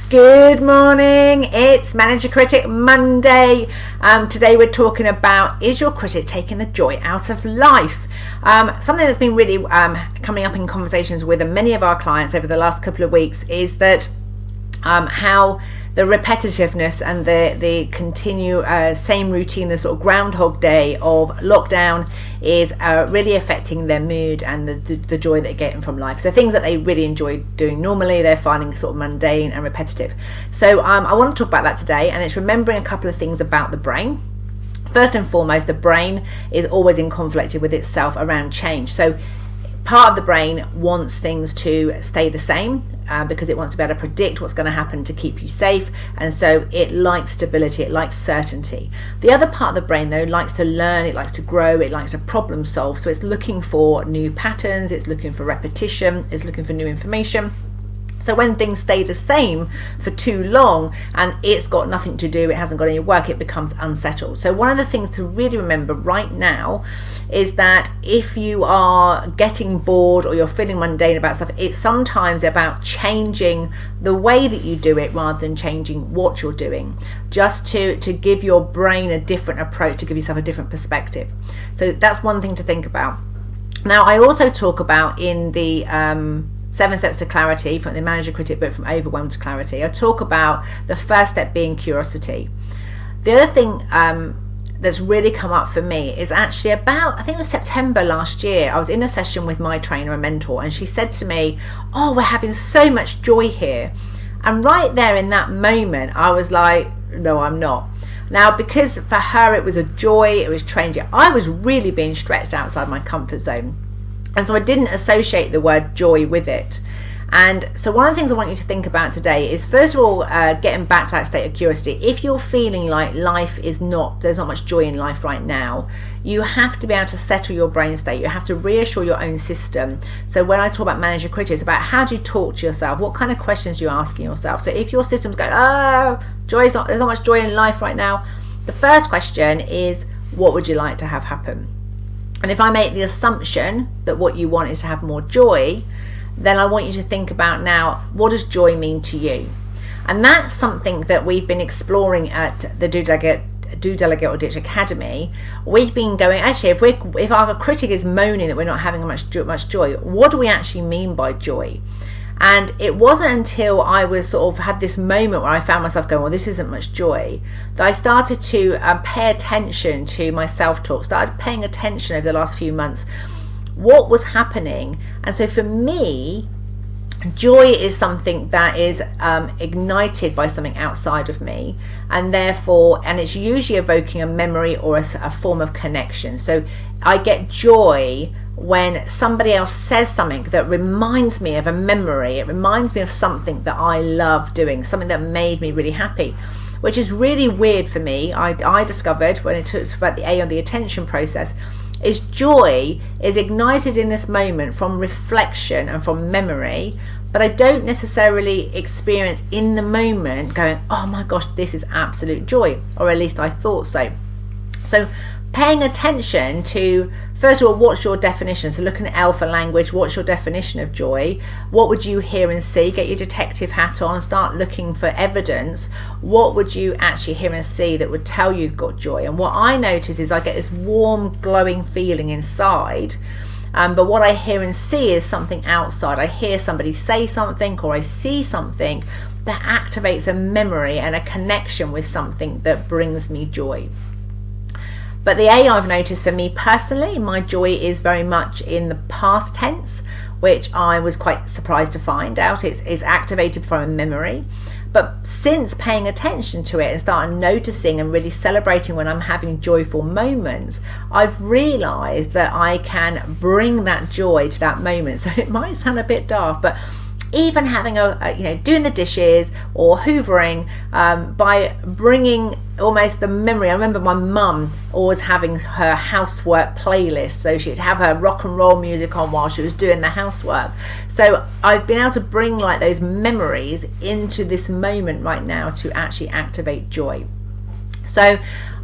Good morning, it's Manager Critic Monday. Today we're talking about, is your critic taking the joy out of life? Something that's been really coming up in conversations with many of our clients over the last couple of weeks is that how the repetitiveness and the continue same routine, the sort of Groundhog Day of lockdown is really affecting their mood and the joy they're getting from life. So things that they really enjoy doing normally, they're finding sort of mundane and repetitive. So I want to talk about that today, and it's remembering a couple of things about the brain. First and foremost, the brain is always in conflict with itself around change. So part of the brain wants things to stay the same because it wants to be able to predict what's going to happen to keep you safe, and so it likes stability, it likes certainty. The other part of the brain though likes to learn, it likes to grow, it likes to problem solve, so it's looking for new patterns, it's looking for repetition, it's looking for new information. So when things stay the same for too long and it's got nothing to do, it hasn't got any work, it becomes unsettled. So one of the things to really remember right now is that if you are getting bored or you're feeling mundane about stuff, it's sometimes about changing the way that you do it rather than changing what you're doing, just to give your brain a different approach, to give yourself a different perspective. So that's one thing to think about. Now, I also talk about in the 7 Steps to Clarity from the Manager Critic book, From Overwhelmed to Clarity, I talk about the first step being curiosity. The other thing that's really come up for me is actually about, I think it was September last year, I was in a session with my trainer and mentor, and she said to me, "Oh, we're having so much joy here." And right there in that moment, I was like, no, I'm not. Now, because for her it was a joy, it was changing, I was really being stretched outside my comfort zone. And so I didn't associate the word joy with it. And so one of the things I want you to think about today is, first of all, getting back to that state of curiosity. If you're feeling like there's not much joy in life right now, you have to be able to settle your brain state. You have to reassure your own system. So when I talk about Manager Critic, it's about how do you talk to yourself? What kind of questions are you asking yourself? So if your system's going, there's not much joy in life right now, the first question is, what would you like to have happen? And if I make the assumption that what you want is to have more joy, then I want you to think about now, what does joy mean to you? And that's something that we've been exploring at the Do Delegate or Ditch Academy. We've been going, actually, if our critic is moaning that we're not having much joy, what do we actually mean by joy? And it wasn't until I was sort of had this moment where I found myself going, well, this isn't much joy, that I started to pay attention to my self-talk, started paying attention over the last few months, what was happening. And so for me, joy is something that is ignited by something outside of me, and it's usually evoking a memory or a form of connection. So I get joy when somebody else says something that reminds me of a memory, it reminds me of something that I love doing, something that made me really happy, which is really weird for me. I discovered when it talks about the A on the attention process, is joy is ignited in this moment from reflection and from memory, but I don't necessarily experience in the moment going, oh my gosh, this is absolute joy, or at least I thought so. So paying attention to, first of all, what's your definition? So looking at L for language, what's your definition of joy? What would you hear and see? Get your detective hat on, start looking for evidence. What would you actually hear and see that would tell you've got joy? And what I notice is I get this warm, glowing feeling inside. But what I hear and see is something outside. I hear somebody say something, or I see something that activates a memory and a connection with something that brings me joy. But the A I've noticed for me personally, my joy is very much in the past tense, which I was quite surprised to find out. It's activated from a memory. But since paying attention to it and starting noticing and really celebrating when I'm having joyful moments, I've realized that I can bring that joy to that moment. So it might sound a bit daft, but even having doing the dishes or hoovering, by bringing almost the memory. I remember my mum always having her housework playlist, so she'd have her rock and roll music on while she was doing the housework. So I've been able to bring like those memories into this moment right now to actually activate joy. So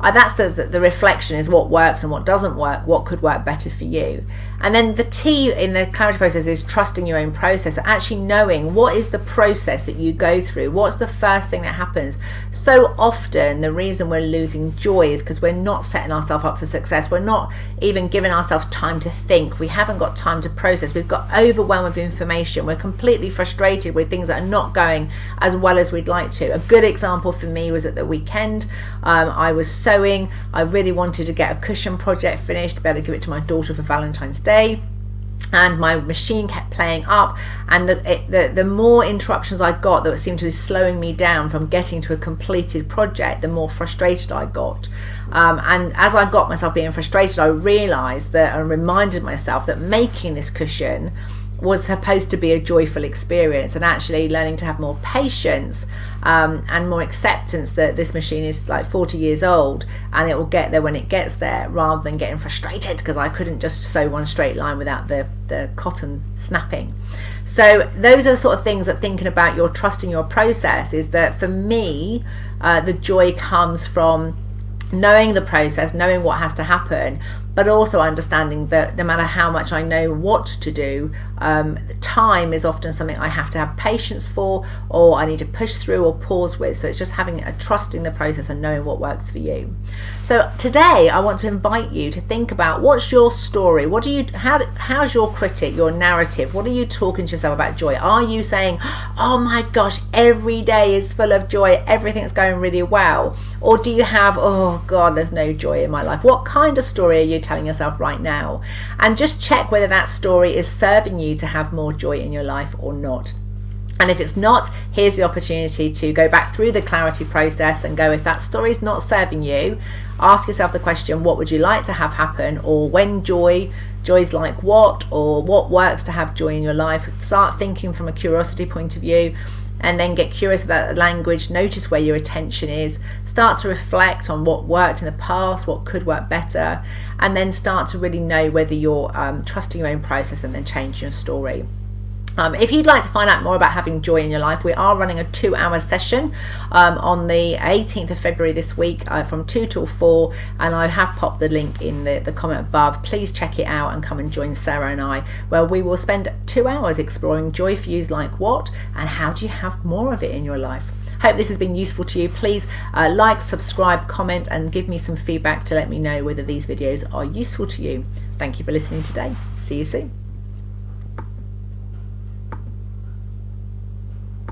That's the reflection, is what works and what doesn't work, what could work better for you. And then the T in the clarity process is trusting your own process, actually knowing what is the process that you go through, what's the first thing that happens. So often the reason we're losing joy is because we're not setting ourselves up for success. We're not even giving ourselves time to think. We haven't got time to process. We've got overwhelm of information. We're completely frustrated with things that are not going as well as we'd like to. A good example for me was at the weekend. I was sewing. I really wanted to get a cushion project finished, better give it to my daughter for Valentine's Day. And my machine kept playing up, and the more interruptions I got that seemed to be slowing me down from getting to a completed project, the more frustrated I got. And as I got myself being frustrated, I realised that, and reminded myself that making this cushion was supposed to be a joyful experience, and actually learning to have more patience and more acceptance that this machine is like 40 years old and it will get there when it gets there, rather than getting frustrated because I couldn't just sew one straight line without the cotton snapping. So those are the sort of things that, thinking about your trusting your process, is that for me the joy comes from knowing the process, knowing what has to happen, but also understanding that no matter how much I know what to do, time is often something I have to have patience for, or I need to push through or pause with. So it's just trusting the process and knowing what works for you. So today I want to invite you to think about, what's your story? How's your critic, your narrative? What are you talking to yourself about joy? Are you saying, oh my gosh, every day is full of joy, everything's going really well? Or do you have, oh God, there's no joy in my life? What kind of story are you telling yourself right now? And just check whether that story is serving you to have more joy in your life or not. And if it's not, here's the opportunity to go back through the clarity process and go, if that story's not serving you, ask yourself the question, what would you like to have happen? Or when joy's like what? Or what works to have joy in your life? Start thinking from a curiosity point of view, and then get curious about the language. Notice where your attention is. Start to reflect on what worked in the past, what could work better, and then start to really know whether you're trusting your own process, and then change your story. If you'd like to find out more about having joy in your life, we are running a 2-hour session on the 18th of February this week from 2 till 4, and I have popped the link in the comment above. Please check it out and come and join Sarah and I, where we will spend 2 hours exploring joy for yous like what, and how do you have more of it in your life. Hope this has been useful to you. Please like, subscribe, comment, and give me some feedback to let me know whether these videos are useful to you. Thank you for listening today. See you soon.